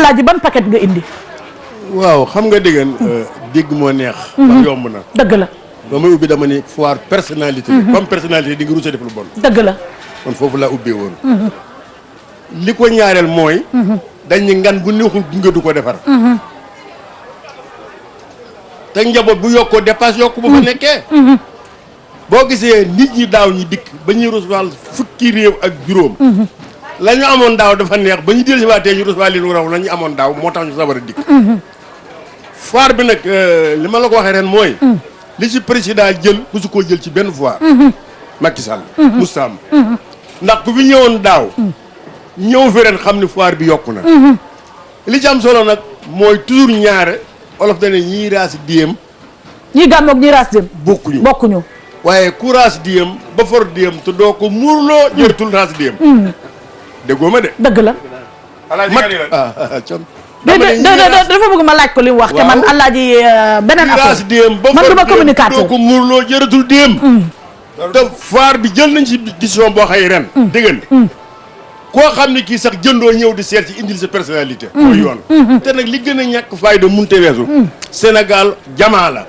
Alaaji ban paquet nga indi. waaw xam nga dégg dégg moo neex. wax yomb na. dëgg la. ba may ubbi dama ni foire personnalité. comme personnalité di nga rusa def lu bon. dëgg la. man foofu laa ubbee woon. li ko ñaareel mooy. dañ ni ngan bu neexul gunge du ko defar. te njaboot bu yokkoo dépasse yokku bu fa nekkee. boo gisee nit ñi daaw ñi dikk ba ñuy recevoir fukki réew ak juróom. la ñu amoon daaw dafa neex ba ñu dellu si waatee ñu recevoir li raw la ñu amoon daaw moo tax ñu sawar a dikk. foire bi nag li ma la ko waxee ren mooy. li ci président jël mosu koo jël ci benn foire. Macky Sall. Moustapha ndax ku fi ñëwoon daaw. ñëw fi ren xam ni foire bi yokku na. li ci am solo nag mooy toujours ñaare olof dana ñiy raas diem. ñii gàmmoog ñii raas diem. bokkuñu. waaye ku raas diem ba for diem te doo ko muurloo jërëtul raas diem. déggoo ma de. dëgg la. dafa bëgg ma laaj ko li mu wax. te man Alaaji beneen affaire man duma communicateur doo ko muurloo jërëtul diem. te foire bi jël nañ ci décision boo xëy ren. dégg koo xam ne kii sax jëndoo ñëw di seet ci indil sa personnalité. mooy yoon. te nag li gën a ñàkk fayda munte weesu. Sénégal jamaa la.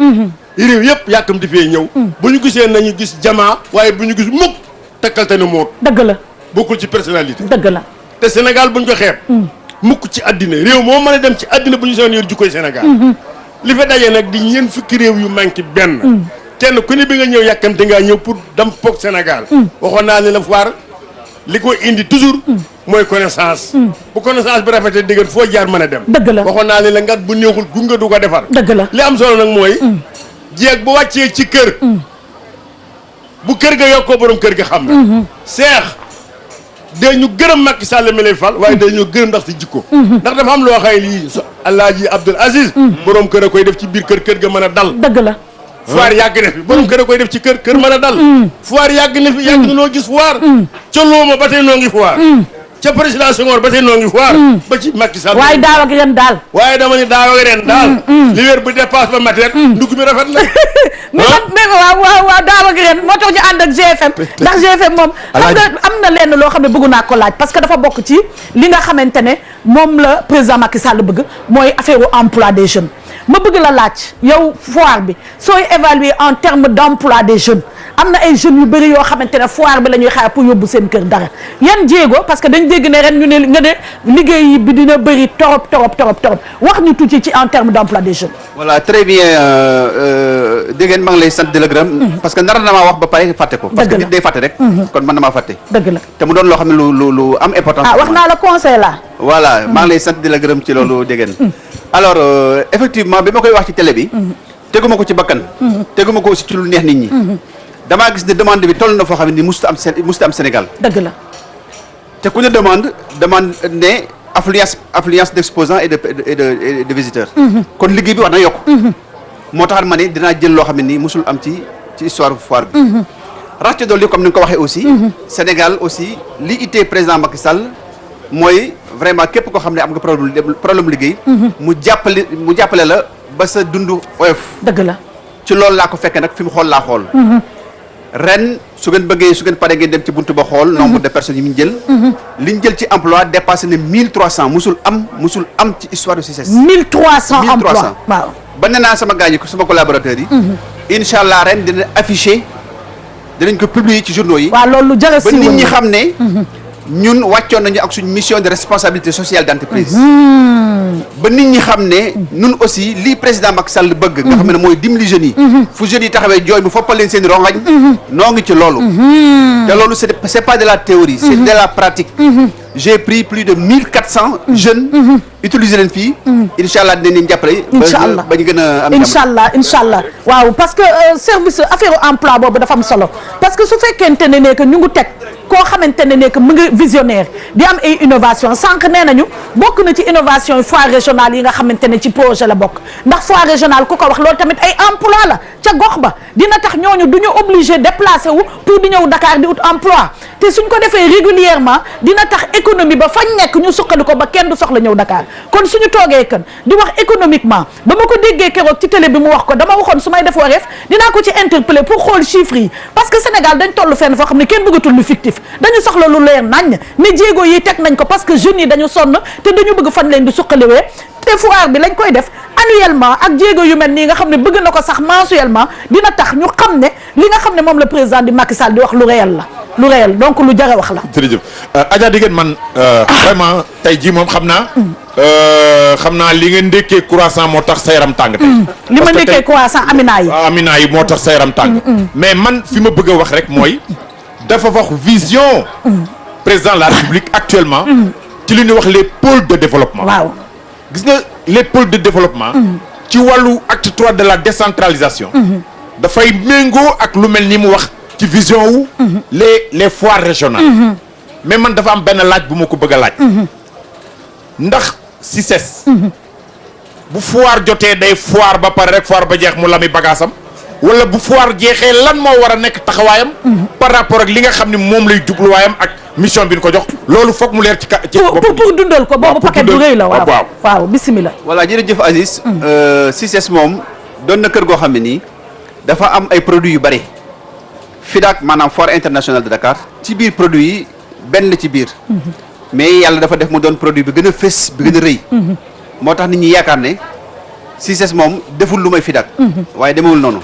réew yëpp yàkkamti fee ñëw. bu ñu gisee nañu gis jamaa. waaye bu ñu gis mukk takkal te ne moo. dëgg la. bokkul ci personnalité. dëgg la. te Sénégal bu ñu ko xeeb. mukk ci àddina réew moo mën a dem ci àddina bu ñu seen yor jukkoy Sénégal. li fa daje nag di ñeent fukki réew yu manqué benn. kenn ku ne bi nga ñëw yàkkamte ngaa ñëw pour dem poog Sénégal. waxoon naa ne la foire li ko indi toujours. mooy connaissance. bu connaissance bi rafetee dëgg foo jaar mën a dem. dëgg la waxoon naa ne la ngat bu neexul gunge du ko defar. dëgg la li am solo nag mooy. jeeg bu wàccee ci kër. bu kër ga yokkoo borom kër ga xam na. seex. dañu gërëm Macky Sall mi lay fal waaye dañoo gërëm ndax si jikko. ndax dafa am loo xay lii Alaaji Abdoul Aziz. borom kër a koy def ci biir kër ga mën a dal. dëgg la. foire yàgg na fi borom kër a koy def ci kër mën a dal. foire yàgg na fi yàgg na noo gis foire. ca Looma ba tey noo ngi foire. ca président Senghor ba tey noo ngi foire. ba ci Macky Sall. waaye daaw ak ren daal. waaye dama ni daaw ak ren daal. li wér bu dépasse ba mater. ndugg mi rafet na. mais waaw daaw ak ren moo tax ñu ànd ak GFM. ndax GFM moom. xam nga am na lenn loo xam ne bëggu naa ko laaj parce que dafa bokk ci li nga xamante ne moom la président Macky Sall bëgg mooy affaire emploi des jeunes. ma bëgg la laaj yow foire bi sooy évaluer en termes d'emploi des jeunes am na ay jeunes yu bëri yoo xamante ne foire bi la ñuy xaar pour yóbbu seen kër dara yan jéego parce que dañ dégg ne ren ñu ne nga ne liggéey bi dina bëri torop wax ñu tuuti ci en termes d'emploi des jeunes. voilà très bien dégg ngeen maa ngi lay sant di la gërëm. parce que nar na maa wax ba pare fàtte ko. parce que nit day fàtte rek. kon man na maa fàtte. dëgg la te mu doon loo xam ne lu am importance. wax naa la conseil la. voilà maa ngi lay sant di la gërëm ci loolu dégg ngeen. alors effectivement bi ma koy wax ci télé bi. teguma ko ci bakkan. teguma ko aussi ci lu neex nit ñi. damaa gis ne demande bi toll na foo xam ne musta am Sénégal. dëgg la. te ku ne demande ne affluence d'exposants et de visiteurs. kon liggéey bi war na yokk. moo tax ma ne dinaa jël loo xam ne nii musul am ci histoire foire bi. rax ci dolli comme ni nga ko waxee aussi. Sénégal aussi li ittee président Macky Sall mooy vraiment képp koo xam ne am nga problème liggéey. mu jàppale la ba sa dundu oyof. dëgg la. ci loolu laa ko fekkee nag fi mu xool laa xool. ren su ngeen paree ngeen dem ci buntu ba xool nombre de personnes yi ñu jël. li ñu jël ci emploi dépassé na 1300 musul am ci histoire de CICES. 1300 emploi waaw. ba nee naa sama gars yi sama collaborateurs yi. incha allah ren dina affiché dinañ ko publier ci journaux yi. waaw loolu lu jar a ba nit ñi xam ne. ñun wàccoon nañu ak suñu mission de responsabilité sociale d'entreprise. ba nit ñi xam ne ñun aussi lii président Macky Sall bëgg. nga xam ne mooy dimbali jeunes yi. fu jeunes yi taxawee jooy mu foppal leen seen i rongañ. noo ngi ci loolu. te loolu c'est pas de la théorie. c'est de la pratique. j'ai pris plus de 1400 jeunes. utiliser leen fii. incha allah dinañ leen jàppale. incha allah ba ñu gën a am. incha allah waaw parce que service affaire emploi boobu dafa am solo parce que su fekkente ne que ñu ngi teg. koo xamante ne que mu ngi visionnaire di am ay innovation sànq nee nañu bokk na ci innovation foire régionale yi nga xamante ne ci projet la bokk ndax foire régionale ku ko wax loolu tamit ay emploi la ca gox ba dina tax ñooñu du ñu obligé déplacé wu pour di ñëw Dakar di ut emploi te suñ ko defee régulièrement dina tax économie ba fañ nekk ñu suqali ko ba kenn du soxla ñëw Dakar kon suñu toogee kan di wax économiquement ba ma ko déggee keroog ci télé bi mu wax ko dama waxoon su may def wareef dinaa ko ci interpeller pour xool chiffres yi parce que Sénégal dañ toll fenn foo xam ne kenn bëggatul lu fictif dañu soxla lu leer nañ ne jéego yi teg nañ ko parce que jeunes yi dañu sonn te dañu bëgg fan leen di suqaliwee te foire bi lañ koy def annuellement ak jéego yu mel nii nga xam ne bëgg na ko sax mensuellement dina tax ñu xam ne li nga xam ne moom le président di Macky Sall di wax lu réel la lu réel donc lu jar a wax la. jërëjëf Adja Digène man vraiment tey jii moom xam naa li nga ndékkee croissant moo tax sa yaram tàng tey. li ma ndékkee croissant Amina yi moo tax sa yaram tàng. mais man fi ma bëgg a wax rek mooy dafa wax vision président de la République actuellement ci li ñuy wax les pôles de développement. waaw gis nga les pôles de développement ci wàllu acte 3 de la décentralisation dafay méngoo ak lu mel ni mu wax ci vision wu les foires régionales mais man dafa am benn laaj bu ma ko bëgg a laaj ndax CICES bu foire jotee day foire ba pare rek foire ba jeex mu lami bagaasam wala bu foire jeexee lan moo war a nekk taxawaayam par rapport ak li nga xam ne moom lay jubluwaayam ak mission bi ñu ko jox loolu foog mu leer ci pour dundal ko boobu paquet bu rëy la waaw bismillah voilà jërëjëf Aziz CICES moom doon na kër goo xam ne nii dafa am ay produits yu bari FIDAK maanaam foire internationale de Dakar ci biir produit yi benn la ci biir mais yàlla dafa def mu doon produit bi gën a fës bi gën a rëy moo tax nit ñi yaakaar ne CICES moom deful lu may FIDAK waaye demewul noonu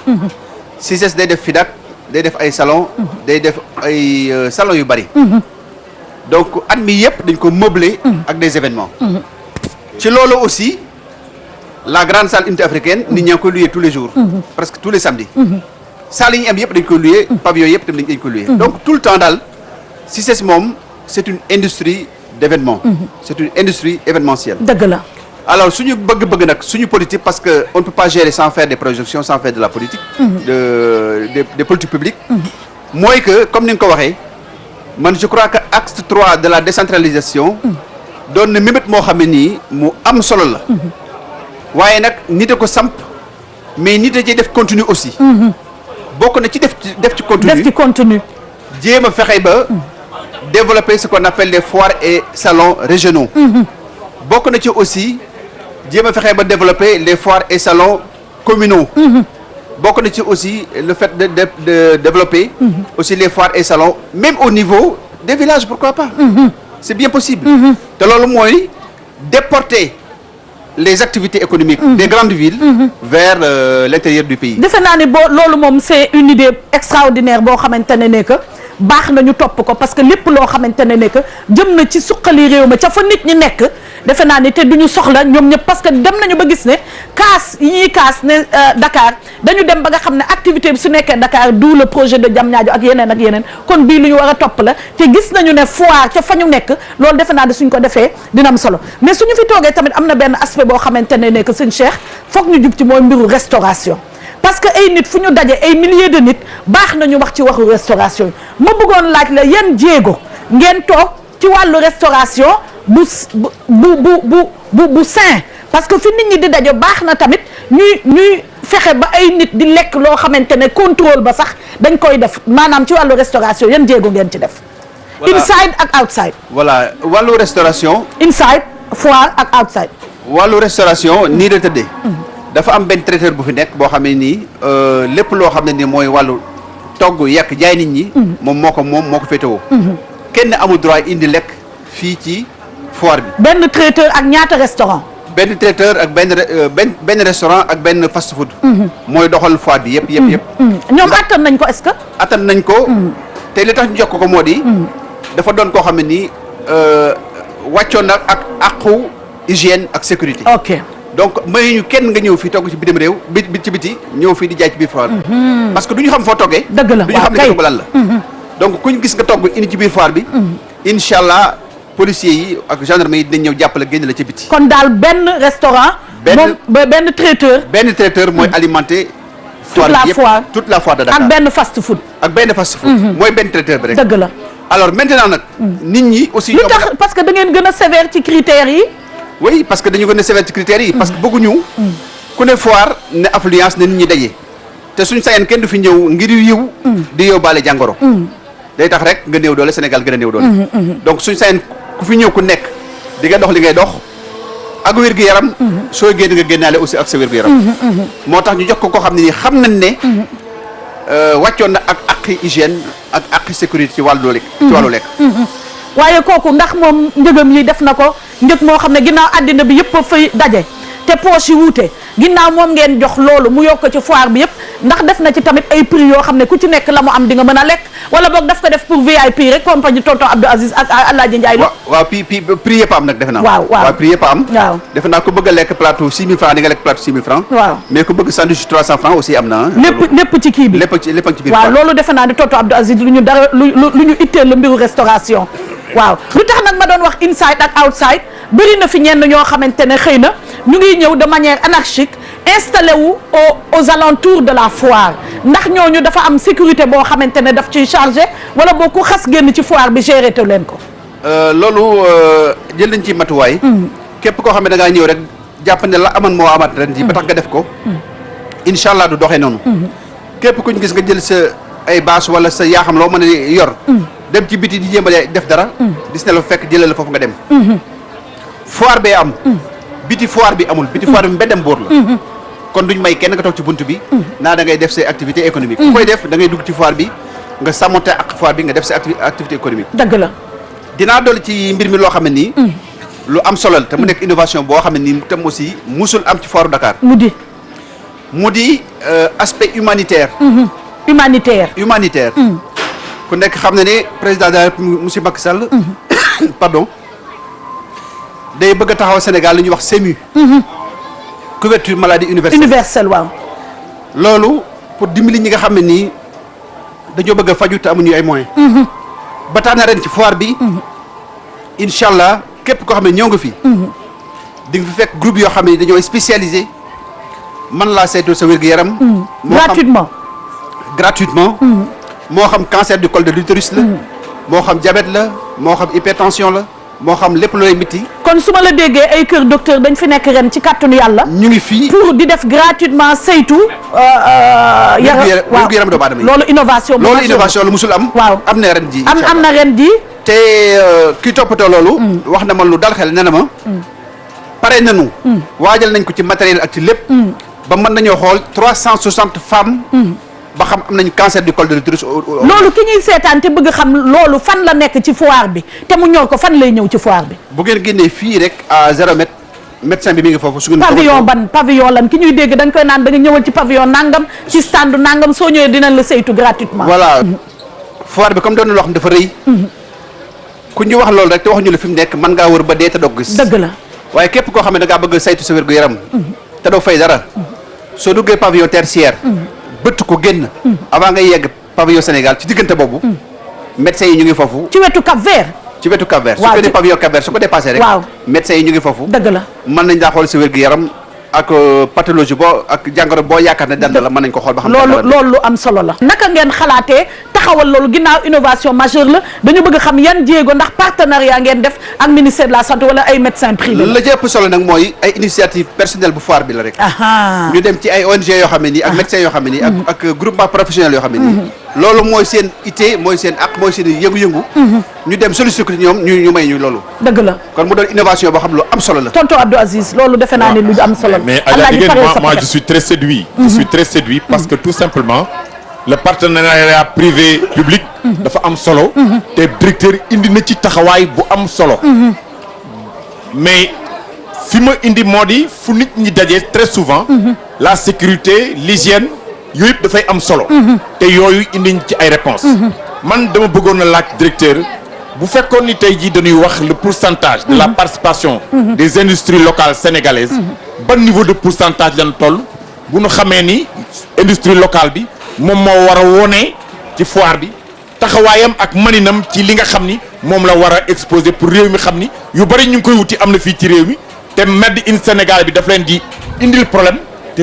CICES day def FIDAK day def ay salon day def ay salon yu bari donc at mi yëpp dañ ko meubler ak des événements ci loolu aussi la grande salle unité africaine nit ñaa ngi koy louer tous les jours presque tous les samedis salles yi ñu am yëpp dañ koy louer pavillon yëpp tamit dañ koy louer donc tout le temps daal CICES moom c'est une industrie d'événements c'est une industrie événementielle dëgg la alors suñu bëgg-bëgg nag suñu politique parce que on ne peut pas gérer sans faire des projections sans faire de la politique des politiques publiques mooy que comme ni nga ko waxee man je crois que acte 3 de la décentralisation doon na mébét moo xam ne nii mu am solo la waaye nag nit a ko samp mais nit a ci def contenu aussi bokk na ci def ci contenu jéem a fexe ba développer ce qu'on appelle les foires et salons régionaux bokk na ci aussi jéem a fexe ba développer les foires et salons communaux bokk na ci aussi le fait de développer aussi les foires et salons même au niveau des villages pourquoi pas c'est bien possible te loolu mooy déporter les activités économiques des grandes villes vers l'intérieur du pays defe naa ni loolu moom c'est une idée extraordinaire boo xamante ne que baax na ñu topp ko parce que lépp loo xamante ne que jëm na ci suqali réew ma ca fa nit ñi nekk defe naa ni te duñu soxla ñoom ñëpp parce que dem nañu ba gis ne kaas yi ñuy kaas ne Dakar dañu dem ba nga xam ne activité bi su nekkee Dakar d'où le projet de Diamniadio ak yeneen kon bii lu ñu war a topp la te gis nañu ne foire ca fa ñu nekk loolu defe naa ne suñ ko defee dina am solo mais suñu fi toogee tamit am na benn aspect boo xamante ne que sëñ Cheikh foog ñu jub ci mooy mbiru restauration parce que ay nit fu ñu daje ay milliers de nit baax na ñu wax ci waxu restauration yi ma bëggoon laaj la yan jéego ngeen toog ci wàllu restauration bu sain parce que fi nit ñi di daje baax na tamit ñuy fexe ba ay nit di lekk loo xamante ne contrôle ba sax dañ koy def maanaam ci wàllu restauration yan jéego ngeen ci def. inside ak outside. voilà wàllu restauration. inside foire ak outside. wàllu restauration nii la tëddee. dafa am benn traiteur bu fi nekk boo xam ne nii lépp loo xam ne nii mooy wàllu togg yàq jaay nit ñi. moom moo ko féetewoo. kenn amul droit indi lekk fii ci foire bi. benn traiteur ak ñaata restaurant. benn traiteur ak benn restaurant ak benn fast food. mooy doxal foire bi yëpp. ñoom attan nañ ko est-ce que. attan nañ ko. te li tax ñu jox ko moo di. dafa doon koo xam ne nii wàccoon na ak àqu hygiène ak sécurité. ok. donc mayuñu kenn nga ñëw fii togg ci bitim réew bi ci biti ñëw fii di jaay ci biir foire bi parce que du ñu xam foo toggee. dëgg la du ñu xam ne togg lan la. donc kuñ gis nga togg indi ci biir foire bi. incha allah policiers yi ak gendarme yi dinañ ñëw jàppale génn la ci biti. kon daal benn restaurant. benn traiteur. benn traiteur mooy alimenter. toute la foire de Dakar ak benn fast food. mooy benn traiteur bi rek. dëgg la alors maintenant nag. nit ñi aussi. lu tax parce que da ngeen gën a sévère ci critères yi. oui parce que dañu gën a sévère ci critères yi. parce que bëgguñu. ku ne foire ne affluence ne nit ñi daje. te suñ sañoon kenn du fi ñëw ngir yiw. di yóbbaale jàngoro. day tax rek nga néew doole Sénégal gën a néew doole. donc suñ sañoon ku fi ñëw ku nekk di nga dox li ngay dox. ak wér-gu-yaram. soo génn nga génnaale aussi ak sa wér-gu-yaram. moo tax ñu jox ko koo xam ne nii xam nañ ne. wàccoon na ak aqi hygiène ak aqi sécurité ci wàllu lekk. ci wàllu lekk. waaye kooku ndax moom njëgam yi def na ko njëg moo xam ne ginnaaw àddina bi yëpp a fay daje te poche yi wuute ginnaaw moom ngeen jox loolu mu yokk ci foire bi yëpp ndax def na ci tamit ay prix yoo xam ne ku ci nekk la mu am di nga mën a lekk wala boog daf ko def pour VIP rek compagnie tonton Abdou Aziz ak Alaaji Ndiaye la. waaw prix yëpp am nag defe naa. waaw prix yëpp am. waaw defe naa ku bëgg a lekk plateau 6000 francs di nga lekk plateau 6000 francs. waaw mais ku bëgg sandwich 300 francs aussi am na. lépp ci kii bi lépp ci biir. waaw loolu defe naa ne tonton Abdou Aziz lu ñu itteel la mbiru restauration. waaw lu tax nag ma doon wax inside ak outside bëri na fi ñenn ñoo xamante ne xëy na ñu ngi ñëw de manière anarchique installé wu aux alentours de la foire ndax ñooñu dafa am sécurité boo xamante ne daf ciy chargé wala boo ku xas génn ci foire bi géré te leen ko. loolu jël nañ ci matuwaay. képp koo xam ne da ngaa ñëw rek jàpp ne la amoon moo amaat ren ji ba tax nga def ko. incha allah du doxee noonu. képp ku ñu gis nga jël sa ay bâche wala sa yaa xam loo mën a yor. dem ci biti di jéem a def dara. gis ne la fekk jëlee la foofu nga dem. foire bee am. biti foire bi amul biti foire bi mbeddem boor la. kon duñ may kenn nga toog ci bunt bi. naa da ngay def say activité économique. ku koy def da ngay dugg ci foire bi nga sàmmonte ak foire bi nga def sa activité économique. dëgg la. dinaa dolli ci mbir mi loo xam ne nii. lu am solo la te mu nekk innovation boo xam ne nii tam aussi musul am ci foire Dakar. mu di aspect humanitaire. humanitaire. ku nekk xam na ne président de la République monsieur Macky Sall. pardon day bëgg a taxaw Sénégal li ñuy wax SEMU. couverture maladie universelle. waaw. loolu pour dimbali ñi nga xam ne nii dañoo bëgg a faju te amuñu ay moyens. ba tax na ren ci foire bi. incha allah képp koo xam ne ñëw nga fi. di nga fi fekk groupe yoo xam ne dañoo spécialisé man laa saytu sa wér-gu-yaram. gratuitement. moo xam cancer du col de l'utérus la. moo xam diabète la moo xam hypertension la moo xam lépp looy miti. kon su ma la déggee ay kër docteur dañ fi nekk ren ci kàttanu yàlla. ñu ngi fii pour di def gratuitement saytu. wér-gu-yaram doomu aadama yi. loolu innovation la musul am. waaw am na ren ji. am na ren ji. te ki toppatoo loolu. wax na ma lu dal xel nee na ma. pare nañu. waajal nañ ko ci matériel ak ci lépp. ba mën nañoo xool 360 femmes. ba xam am nañu cancer du col de l'utérus. loolu ki ñuy seetaan te bëgg xam loolu fan la nekk ci foire bi te mu ñor ko fan lay ñëw ci foire bi. bu ngeen génnee fii rek à 0 mètre médecin bi mi ngi foofu. su ngeen pavillon lan ki ñuy dégg dañ koy naan da nga ñëwal ci pavillon nangam ci stand nangam soo ñëwee dinañ la saytu gratuitement. voilà foire bi comme doon na loo xam dafa rëy. ku ñu wax loolu rek te waxuñu la fi mu nekk mën ngaa wër ba dee te doog gis. dëgg la waaye képp koo xam ne da ngaa bëgg saytu sa wér-gu-yaram. te doo fay dara. soo duggee pavillon tertiaire. bëtt ko génn. avant ngay yegg pavillon Sénégal ci diggante boobu. médecins yi ñu ngi foofu. ci wetu Cap Vert. ci wetu Cap Vert. waaw su ko dee pavillon Cap Vert su ko dépassé rek. waaw médecins yi ñu ngi foofu. dëgg la mën nañ daa xool sa wér-gu-yaram ak pathologie boo ak jàngoro boo yaakaar ne dand la mën nañ ko xool ba xam. loolu lu am solo la. naka ngeen xalaatee taxawal loolu ginnaaw innovation majeure la dañu bëgg xam yan jéego ndax partenariat ngeen def ak ministère de la santé wala ay médecins privés. la ci ëpp solo nag mooy ay initiative personnelle bu foire bi la rek. ñu dem ci ay ONG yoo xam ne nii ak médecins yoo xam ne nii. ak groupement professionnel yoo xam ne nii. loolu mooy seen ité mooy seen ak mooy seen yëngu-yëngu. ñu dem solliciter ñoom ñu may ñu loolu. dëgg la kon mu doon innovation boo xam lu am solo la. tonton Abdou Aziz loolu defe naa ne lu am solo la. mais moi je suis très séduit. je suis très séduit parce que tout simplement le partenariat privé public. dafa am solo. te directeur indi na ci taxawaay bu am solo. mais fi ma indi moo di fu nit ñi dajee très souvent. la sécurité l'hygiène yooyu yëpp dafay am solo. te yooyu indi ci ay réponses. man dama bëggoon a laaj directeur bu fekkoon ni tey jii dañuy wax le pourcentage de la participation des industries locales sénégalaises. ban niveau de pourcentage lañ toll bu ñu xamee ni industrie locale bi moom moo war a wone ci foire bi taxawaayam ak maninam ci li nga xam ni moom la war a exposer pour réew mi xam ni yu bari ñu ngi koy wuti am na fii ci réew mi te Made in Sénégal bi daf leen di indil problème te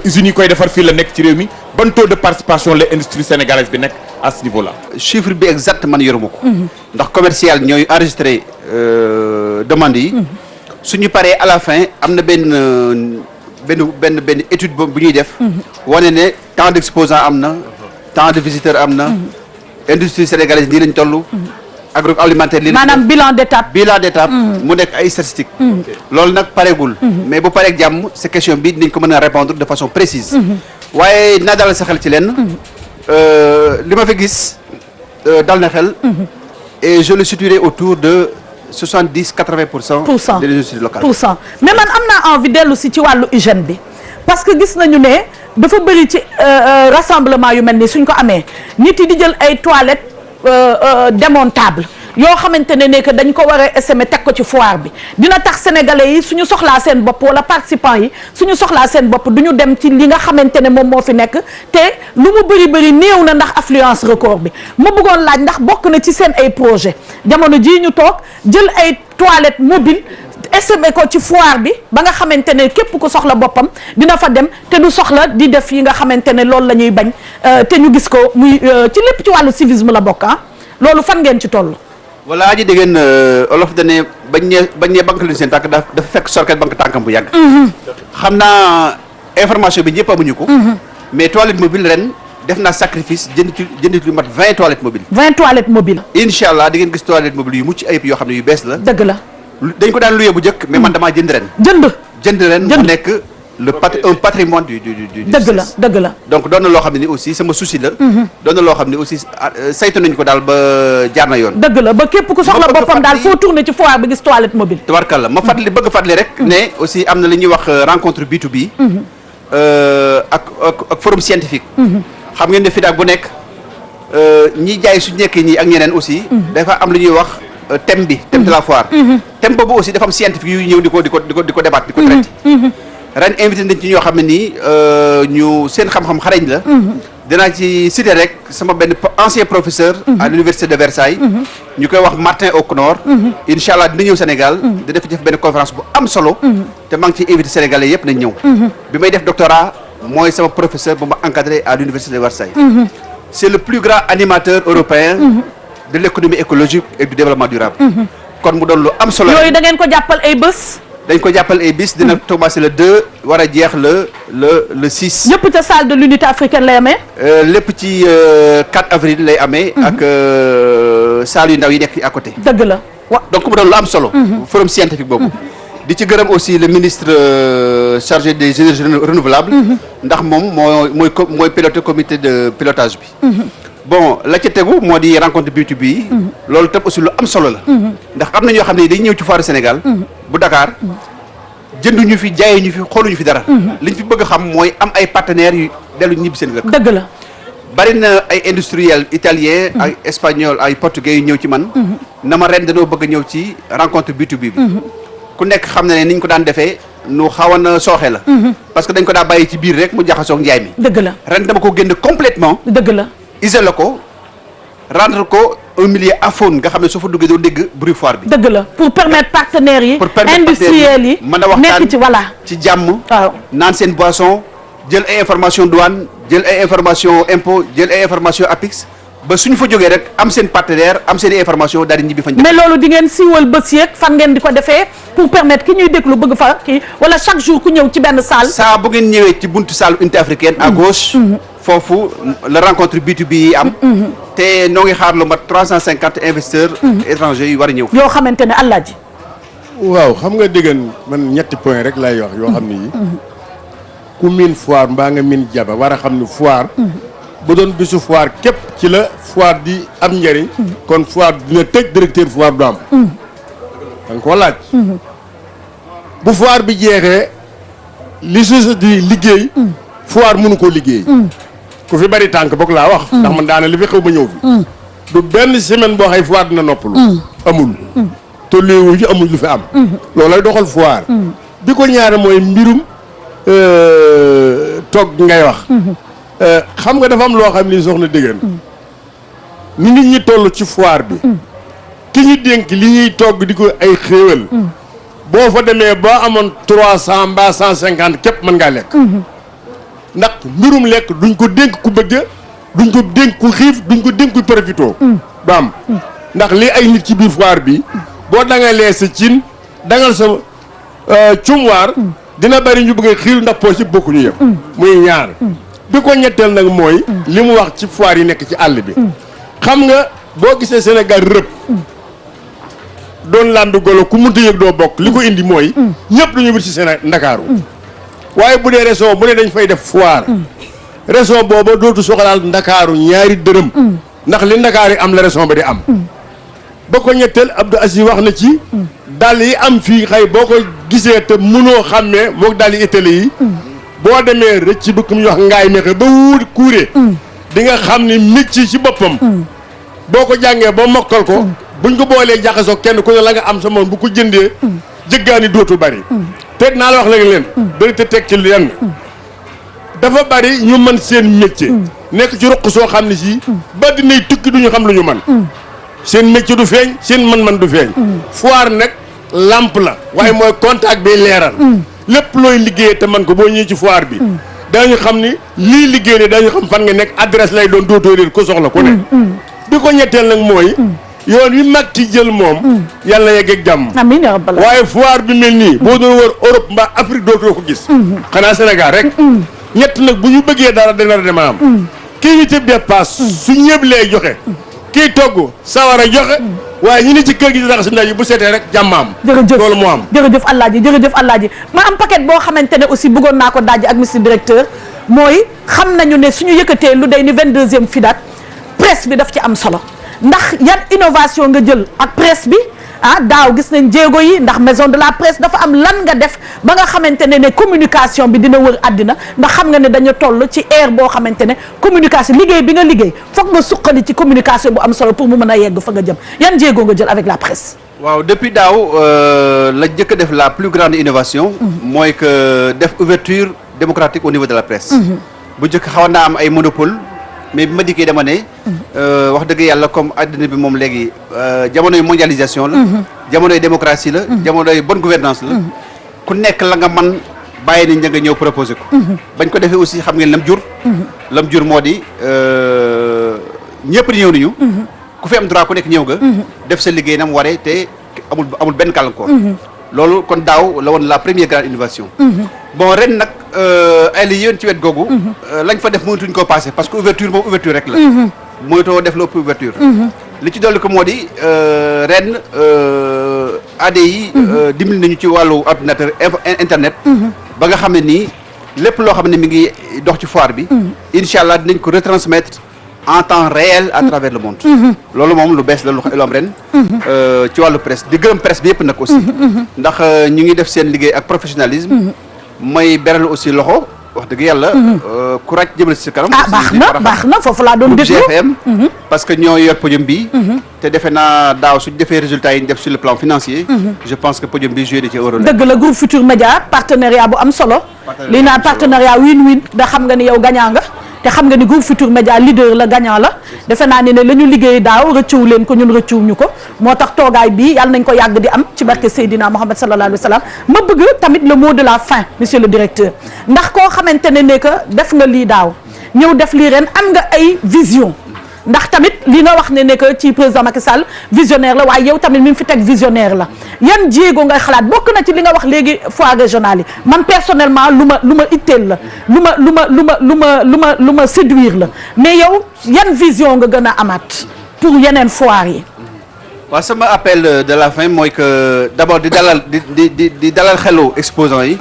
usines yi koy defar fii la nekk ci réew mi ban taux de participation la industrie sénégalaise bi nekk à ce niveau là. chiffre bi exact man yoruma ko. ndax commercial ñooy enregistré demande yi. suñu paree à la fin am na benn étude bu ñuy def. wane ne tant d'exposants am na. tant de visiteurs am na. industrie sénégalaise nii lañ toll. agroalimentaire li maanaam bilan d'étape. mu nekk ay statistiques. loolu nag pareegul. mais bu pareeg jàmm sa question bi dinañ ko mën a répondre de façon précise. waaye naa dalal sa xel ci lenn. li ma fi gis dal na xel. et je le situerai autour de 70-80% des universités locales. mais man am naa envie dellu si ci wàllu hygiène bi parce que gis nañu ne dafa bëri ci rassemblement yu mel ni suñ ko amee nit yi di jël ay toilettes démontables yoo xamante ne que dañ ko war a essamer teg ko ci foire bi dina tax sénégalais yi suñu soxlaa seen bopp wala participants yi suñu soxlaa seen bopp du ñu dem ci li nga xamante ne moom moo fi nekk te lu mu bëri néew na ndax affluence record bi ma bëggoon laaj ndax bokk na ci seen ay projet jamono jii ñu toog jël ay toilettes mobiles essamer ko ci foire bi ba nga xamante ne képp ku soxla boppam dina fa dem te du soxla di def yi nga xamante ne loolu la ñuy bañ te ñu gis ko muy ci lépp ci wàllu civisme la bokk loolu fan ngeen ci toll. voilà ji dégg ngeen olof da ne bañ ne banque leen seen tànk dafa fekk sorkat banque tànkam bu yàgg. xam naa information bi ñëpp amuñu ko. mais toilette mobile ren def naa sacrifice jënd lu mat 20 toilettes mobiles. 20 toilettes mobiles. incha allah di ngeen gis toilettes mobiles yu mucc ayib yoo xam ne yu bees la. dëgg la. dañ ko daan luyee bu njëkk mais man damaa jënd ren. jënd ren mu nekk un patrimoine du dëgg la donc doon na loo xam ne ni aussi sama souci la. doon na loo xam ne aussi saytu nañu ko daal ba jaar na yoon. dëgg la ba képp ku soxla boppam daal foo tourné ci foire bi gis toilette mobile. tabarkalla ma bëgg fàttali rek. ne aussi am na li ñuy wax rencontre B2B. ak forum scientifique. xam ngeen ne FIDAK bu nekk ñi jaay su nekkee nii ak ñeneen aussi. dafa am lu ñuy wax thème bi. thème de la foire. thème boobu aussi dafa am scientifique yu ñëw di ko débat di ko traité. ren invité nañ ci ñoo xam ne nii ñu seen xam-xam xarañ la. dinaa ci citer rek sama benn ancien professeur. à l'université de Versailles. ñu koy wax Martin O'Connor. incha allah dina ñëw Sénégal. di def benn conférence bu am solo. te maa ngi ciy invité sénégalais yëpp nañ ñëw. bi may def doctorat mooy sama professeur bu ma encadré à l'université de Versailles. c'est le plus grand animateur européen. de l'économie écologique et du développement durable. kon mu doon lu am solo. yooyu da ngeen ko jàppal ay bés. dañ ko jàppal ay bis dina commencer le 2 war a jeex le 6. ñëpp ca salle de l'unité africaine lay amee. lépp ci 4 avril lay amee. ak salle yu ndaw yi nekk à côté. dëgg la donc mu doon lu am solo. forum scientifique boobu. di ci gërëm aussi le ministre chargé des énergies renouvelables. ndax moom mooy piloter comité de pilotage bi. bon la ca tegu moo di rencontre B2B yi. loolu tam aussi lu am solo la. ndax am na ñoo xam ne dañuy ñëw ci foire Sénégal. bu Dakar jënduñu fi jaayuñu fi xooluñu fi dara. liñ fi bëgg a xam mooy am ay partenaires yu dellu ñibbi seen dëkk. dëgg la. bari na ay industriels italiens. ay espagnols ay portugais yu ñëw ci man. na ma ren dañoo bëgg a ñëw ci rencontre B2B bi. ku nekk xam na ne niñ ko daan defee nu xawoon na sooxe la. parce que dañ ko daa bàyyi ci biir rek mu jaxasoog njaay mi. dëgg la ren dama ko génn complètement. dëgg la. isolé ko rendre ko un milieu aphone nga xam ne soo fa duggee doo dégg bruit foire bi. dëgg la pour permettre partenaires yi. industriels yi mën a waxtaan nekk ci voilà. ci jàmm. waaw naan seen boisson jël ay information douane jël ay information impôt jël ay information APIX ba suñu fa jógee rek am seen partenaire am seen information daal di ñibbi fañ. mais loolu di ngeen siiwal bés yeeg fan ngeen di ko defee pour permettre ki ñuy déglu bëgg fa kii wala chaque jour ku ñëw ci benn salle. saa bu ngeen ñëwee ci buntu salle unité africaine à gauche. foofu la rencontre B2B yi am. te noo ngi xaar lu mat 350 investisseurs. étrangers yu war a ñëw. yoo xamante ne Alaaji. waaw xam nga déggan man ñetti point rek lay wax yoo xam ni yi ku miin foire mbaa nga miin jaba war a xam ni foire. bu doon bisu foire képp ci la foire di am njëriñ. kon foire dina tëj directeur foire du am. da nga koo laaj. bu foire bi jeexee li société di liggéey. foire mënu koo liggéey. ku fi bari tànk boog laa wax. ndax man daana li fi xew ba ñëw fi. du benn semaine boo xëy foire dina noppalu. amul. te léewu ci amul lu fi am. loolay doxal foire. bi ko ñaare mooy mbirum toog ngay wax. xam nga dafa am loo xam ni soxna déggan ni nit ñi toll ci foire bi. ki ñu dénk li ñuy togg di ko ay xéewal. boo fa demee ba amoon 300 mbaa 150 képp mën ngaa lekk. ndax mbirum lekk duñ ko dénk ku bëgg duñ ko dénk ku xiif duñ ko dénk ku profito du am ndax li ay nit ci biir foire bi boo dangalee sa cin dangal sa cumwaar dina bari ñu bëgg a xiir ndax poche yi bokkuñu yëpp muy ñaar bi ko ñetteel nag mooy li mu wax ci foire yi nekk ci àll bi xam nga boo gisee Sénégal rëbb doon landu golo ku munta yëg doo bokk li ko indi mooy ñëpp dañu wut ci Sénégal Ndakaaru waaye bu dee région bu ne dañ fay def foire région booba dootu soxlaal ndakaaru ñaari dërëm ndax li ndakaar yi am la région ba di am ba ko ñetteel Abdou Aziz wax na ci dàll yi am fii xëy boo ko gisee te mënoo xàmmee moog dàll yi Italie yi boo demee rëcc ci bëkk mu wax ngaay mexe ba wuur kuure di nga xam ni métier ci boppam boo ko jàngee ba mokkal ko buñ ko boolee jaxasoo kenn ku ne la nga am sa moom bu ko jëndee jëggaani dootu bari te naa la wax léegi leen bari te teg ci lenn dafa bari ñu mën seen métier nekk ci ruq soo xam ne si ba dinay tukki duñu xam lu ñu mën seen métier du feeñ seen mën-mën du feeñ foire nag lampe la waaye mooy contact bi leeral lépp looy liggéeyee te man ko boo ñëwee ci foire bi dañu xam ni lii liggéey ne dañu xam fan nga nekk adresse lay doon dootoo réer ko soxla ku ne bi ko ñetteel nag mooy yoon wi mag ci jël moom yàlla na yegg ak jàmm amiin yaa rabbal waaye foire bi mel nii boo doon wër Europe mbaa Afrique dootoo ko gis xanaa Sénégal rek ñett nag bu ñu bëggee dara dana dema am kii ñu tëb dépasse su ñëpp lay joxe kii togg sawar a joxe waaye ñu ne ci kër gi di tax si ndaw yi bu seetee rek jàmmaam jërëjëf loolu moo am jërëjëf Alaaji ma am paquet boo xamante ne aussi bëggoon naa ko dajji ak monsieur directeur mooy xam nañu ne suñu yëkkatee lu day ni 22e FIDAK presse bi daf ci am solo ndax yan innovation nga jël ak presse bi daaw gis nañ jéego yi ndax maison de la presse dafa am lan nga def ba nga xamante ne communication bi dina wër àddina ndax xam nga ne dañu toll ci ère boo xamante ne communication liggéey bi nga liggéey foog nga suqali ci communication bu am solo pour mu mën a yegg fa nga jëm yan jéego nga jël avec la presse. waaw depuis daaw la njëkk a def la plus grande innovation mooy que def ouverture démocratique au niveau de la presse bu njëkk xaw naa am ay monopole mais bi ma dikkee dama ne wax dëgg yàlla comme àddina bi moom léegi jamonoy mondialisation la jamonoy démocratie la jamonoy bonne gouvernance la ku nekk la nga man bàyyi nañ nga ñëw proposé ko bañ ko defee aussi xam ngeen lam jur moo di ñëpp di ñëw nañu ku fi am droit ku nekk ñëw nga def sa liggéey na mu waree te amul benn gàllankoor loolu kon daaw la woon la première grande innovation bon ren nag ay la yéen ci wet googu lañ fa def mënatuñ koo passé parce que ouverture moom ouverture rek la mënatoo def la ëpp ouverture li ci dolli ko moo di ren ADI dimbali nañu ci wàllu ordinateur internet ba nga xam ne nii lépp loo xam ne mi ngi dox ci foire bi incha allah dinañ ko retransmettre en temps réel à travers le monde loolu moom lu bees la lu am ren ci wàllu presse di gërëm presse bi yëpp nag aussi ndax ñu ngi def seen liggéey ak professionnalisme may beral aussi loxo wax dëgg yàlla courage jëmale si kanam baax na foofu laa doon déglu GFM parce que ñoo yor podium bi te defe naa daaw suñu defee résultats yi ñu def sur le plan financier je pense que podium bi joué na ci euro dëgg la groupe Futur Média partenariat bu am solo li naan partenariat win-win da xam nga ni yow gagnant nga te xam nga ni groupe Futur Média leader la gagnant la defe naa ne la ñu liggéey daaw rëccuwu leen ko ñun rëccuwuñu ko moo tax toogaay bii yàlla nañ ko yàgg di am ci barke Seydina Mohamed sallallahu alayhi wa sallam ma bëgg tamit le mot de la fin monsieur le directeur ndax koo xamante ne que def nga lii daaw ñëw def lii ren am nga ay vision ndax tamit li nga wax ne que ci président Macky Sall visionnaire la waaye yow tamit mi fi teg visionnaire la yan jéego ngay xalaat bokk na ci li nga wax léegi foire régionale yi man personnellement lu ma itteel la lu ma séduire la mais yow yan vision nga gën a amaat pour yeneen foire yi. waaw sama appel de la fin mooy que d'abord di dalal xelu exposants yi.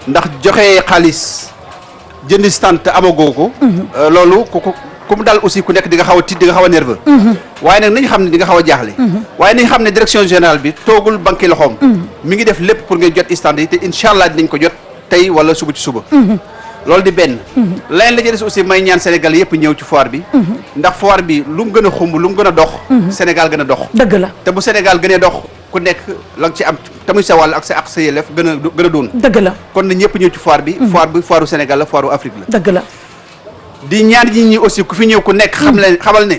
ndax joxe xaalis jënd stand te amagoo ko. loolu ku mu dal aussi ku nekk di nga xaw a tiit di nga xaw a nerveux waaye nag nañu xam ne di nga xaw a jaaxle waaye nañu xam ne direction générale bi toogul banque loxoom mi ngi def lépp pour ngeen jot stand yi te incha allah dinañ ko jot tey wala suba ci suba loolu di benn leneen la ci des aussi may ñaan Sénégal yëpp ñëw ci foire bi ndax foire bi lu mu gën a xumb lu mu gën a dox Sénégal gën a dox dëgg la te bu Sénégal gënee dox ku nekk la nga ci am tamuy sa wàll ak sa yelleef gën a doon dëgg la kon na ñëpp ñëw ci foire bi foireu Sénégal la foireu Afrique la dëgg la di ñaan ñi ñi aussi ku fi ñëw ku nekk xamal ne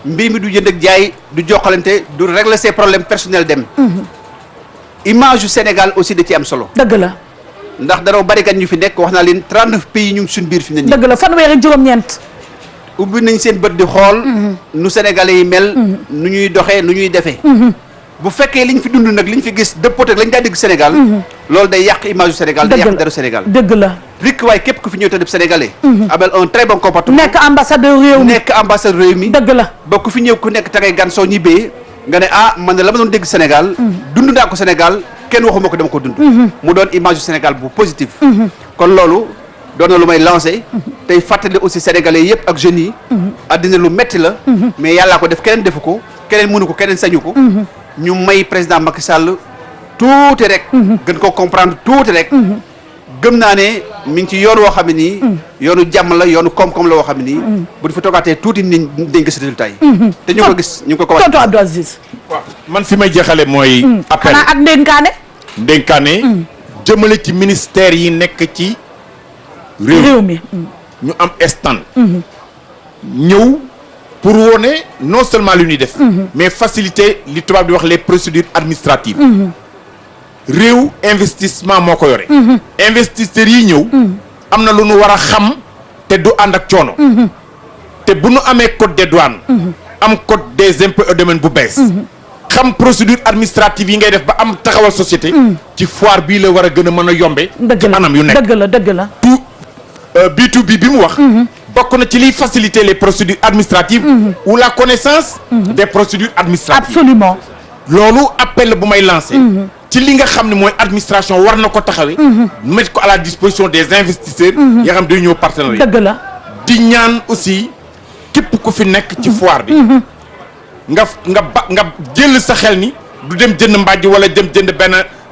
mbir mi du jënd ak jaay du joxalante du régler ses problèmes personnels dem image yu Sénégal aussi da ci am solo dëgg la ndax danoo bari kat ñu fi nekk wax naa leen 39 pays ñu ngi suñ biir fi ne nii dëgg la fanweer ak juróom-ñeent ubbi nañ seen bët di xool nu Sénégalais yi mel nu ñuy doxee nu ñuy defee bu fekkee liñ fi dund nag liñ fi gis dëppoot ak lañ daa dégg Sénégal loolu day yàq image yu Sénégal day yàq deru Sénégal dëgg la rik waaye képp ku fi ñëw te def Sénégalais amal un très bon comportement nekk ambassadeur réew mi dëgg la ba ku fi ñëw ku nekk te ngay gan soo ñibbee nga ne man ne la ma doon dégg Sénégal dund naa ko Sénégal kenn waxuma ko dama ko dund mu doon image yu Sénégal bu positif kon loolu doon na lu may lancé tey fàttali aussi sénégalais yëpp ak jeunes yi addina lu metti la mais yàllaa ko def keneen defu ko keneen mënu ko keneen sañu ko ñu may président Macky Sall tuuti rek gën ko comprendre tuuti rek gëm naa ne mi ngi ci yoon woo xam ne nii yoonu jàmm la yoonu koom-koom la woo xam ne nii bu di fa toogaatee tuuti niñ dañ gis résultat yi te ñu ko gis ñu ngi ko commencé tonton Abdou Aziz waaw man fi may jeexale mooy appel xanaa ak ndénkaane ndénkaane jëmale ci ministère yi nekk ci réew mi ñu am stand ñëw pour wone non seulement lu ñuy def mais faciliter li tubaab di wax les procédures administratives réew investissement moo ko yore investisseurs yi ñëw am na lu nu war a xam te du ànd ak coono te bu nu amee code des douanes am code des impôts et domaines bu bees xam procédure administrative yi ngay def ba am taxawal société ci foire bii la war a gën a mën a yombe ci anam yu nekk dëgg la tout B2B bi mu wax bokk na ci liy faciliter les procédures administratives ou la connaissance des procédures administratives absolument loolu appel bu may lancer ci li nga xam ne mooy administration war na ko taxawee mettre ko à la disposition des investisseurs yoo xam dañu ñëw partenariat dëgg la di ñaan aussi képp ku fi nekk ci foire bi nga jël sa xel ni du dem jënd mbàjj wala dem jënd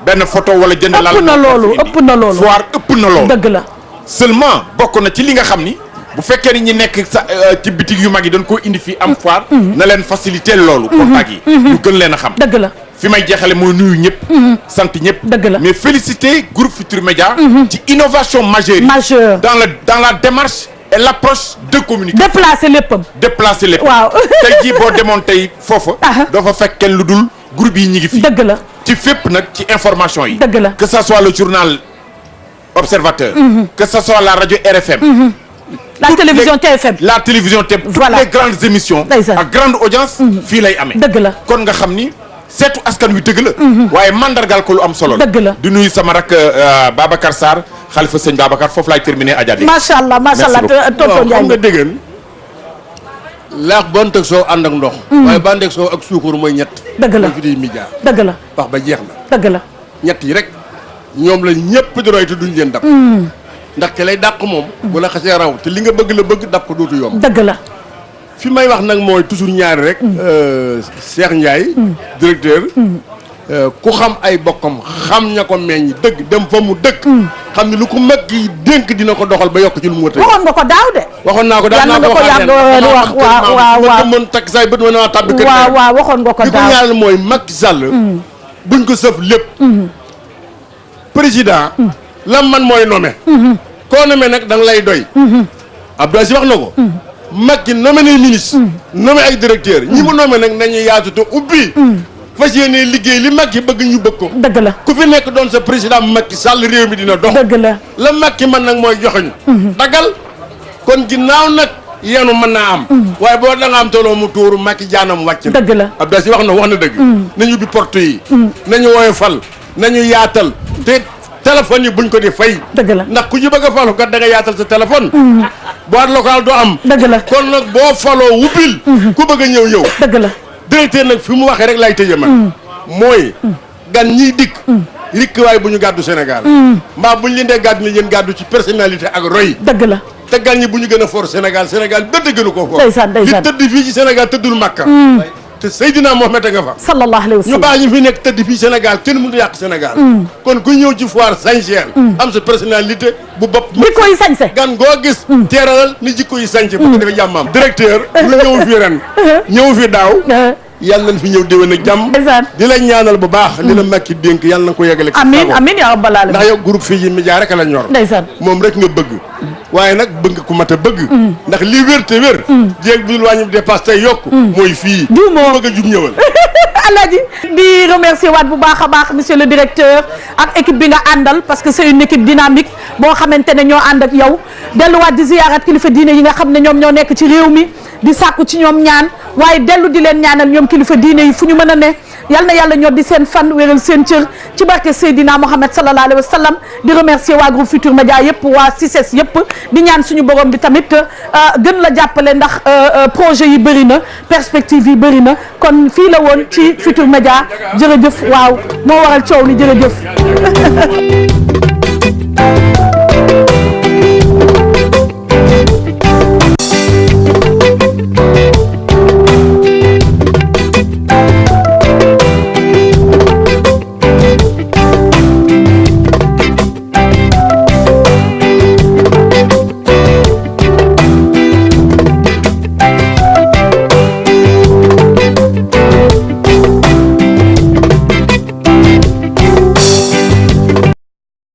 benn photo wala jënd lal ëpp na loolu foire ëpp na loolu dëgg la seulement bokk na ci li nga xam ni bu fekkee ni ñi nekk sa ci bitig yu mag yi dañ koo indi fii am foire na leen faciliter loolu contact yi ñu gën leen a xam dëgg la fi may jeexale mooy nuyu ñëpp sant ñëpp dëgg la mais féliciter groupe Futurs Médias ci innovation majeure dans la démarche et l'approche de communication déplacer lépp waaw tey jii boo demoon tey foofa doo fa fekk kenn lu dul groupe yi ñi ngi fii dëgg la ci fépp nag ci information yi dëgg la que ça soit le journal Observateur que ça soit la radio RFM la télévision TFM la télévision TFM voilà toutes les grandes émissions ak grande audience fii lay amee dëgg la kon nga xam ni seetu askan wi dëgg la waaye mandargal ko lu am solo la dëgg la di nuyu sama rak Babacar Sarr xalifa sëñ Babacar foofu laay terminer Adja macha allah tonton Ndiaye xam nga déggan laax bant ak soow ànd ak ndox waaye bant ak soow ak suukar mooy ñett dëgg la fi di média dëgg la wax ba jeex na dëgg la ñett yi rek ñoom la ñëpp di roy te duñ leen dab ndax ke lay dàq moom bu la xasee raw te li nga bëgg la bëgg dab ko dootu yomb dëgg la fi may wax nag mooy toujours ñaari rek Cheikh Ndiaye directeur ku xam ay bokkam xam ña ko meññ dëgg dem fa mu dëkk xam ne lu ko mag yi dénk dina ko doxal ba yokk ci lu mu wëtee waxoon nga ko daaw de waxoon naa ko daan naa ko wax waaw mën takk saay bët ma naa tàbbi kër waaw waxoon nga ko li ko daaw ñaanal mooy Macky Sall buñ ko sëf lépp président la man mooy nommé koo nommé nag da nga lay doy Abdou Aziz wax na ko Macky nommé nay ministre nommé ay directeur ñi mu nommé nag nañu yaatu te ubbi fas yéene liggéey li Macky bëgg ñu bëgg ko dëgg la ku fi nekk doon sa président Macky Sall réew mi dina dox dëgg la Macky man nag mooy joxoñ dagal kon ginnaaw nag yenu mën naa am waaye boo da nga am toloo mu tuuru Macky jaanam wàcc na dëgg la Abdou Aziz wax na dëgg nañu ubbi porte yi nañu woowe fal nañu yaatal te téléphone yi buñ ko di fay dëgg la ndax ku ñu bëgg a falu kat da nga yaatal sa téléphone boîte locale du am dëgg la kon nag boo faloo wubbil ku bëgg a ñëw dëgg la directeur nag fi mu waxee rek lay tëjee man mooy gan ñiy dikk rikk waaye bu ñu gàddu Sénégal mbaa bu ñu leen dee gàddu ni yéen gàddu ci personnalité ak roy dëgg la te gan ñi bu ñu gën a fort Sénégal benn gënu ko fort ndeysaan li tëdd fii ci Sénégal tëddul Makka te Seydina Mohamed a nga fa sallallahu alayhi wa sallam ñu baax ñu fi nekk tëdd fii Sénégal kenn mënu yàq Sénégal kon ku ñëw ci foire sañseel am sa personnalité bu bopp jikko yi sañse gan goo gis teeralal ni jikko yi sañse bu ko defee jàmmam directeur lu ñëw fi ren ñëw fi daaw yàlla nañ fi ñëw déwén ak jàmm di la ñaanal bu baax li la Macky dénk yàlla na ko yeggale amiin amiin yaa rabbal alamin ndax yow groupe Futurs Médias rek la ñor ndeysaan moom rek nga bëgg waaye nag bëgg ku mat a bëgg ndax li wér te wér jéeg bu dul wàññi dépasse tey yokk mooy fii bëgg a jub ñëwal Alaaji di remercier waat bu baax a baax monsieur le directeur ak équipe bi nga àndal parce que c'est une équipe dynamique boo xamante ne ñoo ànd ak yow delluwaat di ziyaarat kilifa diine yi nga xam ne ñoom ñoo nekk ci réew mi di sàkku ci ñoom ñaan waaye dellu di leen ñaanal ñoom kilifa diine yi fu ñu mën a ne yal na yàlla ñoo di seen fan wéral seen cër ci barke Seydina Mohamed sallallahu alayhi wa sallam di remercier waa groupe Futurs Médias yëpp waa CICES yëpp di ñaan suñu borom bi tamit gën la jàppale ndax projet yi bëri na perspective yi bëri na kon fii la woon ci Futurs Médias jërëjëf waaw moo waral coow li jërëjëf